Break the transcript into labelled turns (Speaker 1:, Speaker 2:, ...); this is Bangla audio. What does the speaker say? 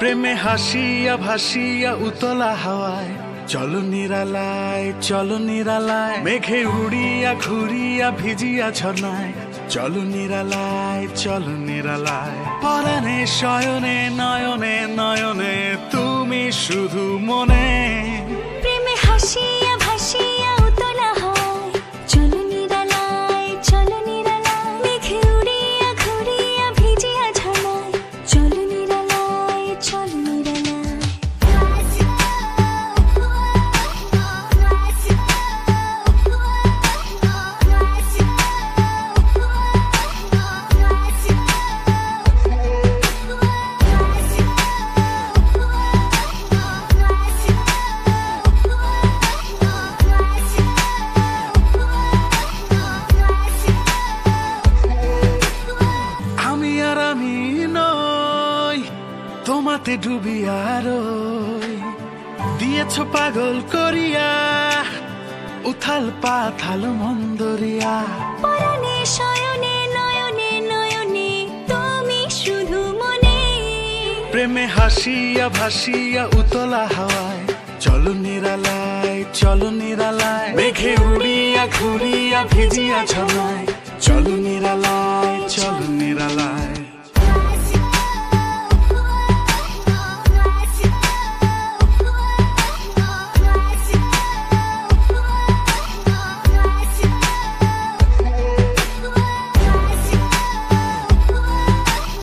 Speaker 1: প্রেমে হাসিয়া ভাসিয়া উতলা হাওয়ায় চলো নিরালায়, চলো নিরালায়, মেঘে উড়িয়া ঘুরিয়া ভিজিয়া ঝর্ণায় চলো নিরালায়, চলো নিরালায়। পরাণে শয়নে নয়নে নয়নে তুমি শুধু মনে,
Speaker 2: প্রেমে হাসিয়া ভাসিয়া উতলা হাওয়ায় চলো নিরালায়, চলো নিরালায়, মেঘে উড়িয়া ঘুরিয়া ভিজিয়া ঝর্ণায় চলো নিরালায়, চলো নিরালায়।
Speaker 1: তোমাতে ডুবিয়া রই দিয়েছ পাগল করিয়া উথাল পাথাল মন্দরিয়া।
Speaker 2: পরাণে শয়নে নয়নে নয়নে তুমি শুধু মনে,
Speaker 1: প্রেমে হাসিয়া ভাসিয়া উতলা হাওয়ায় চলো নিরালায়, চলো নিরালায়, মেঘে উড়িয়া ঘুরিয়া ভিজিয়া ঝর্ণায় চলো নিরালায়, চলো নিরালায়।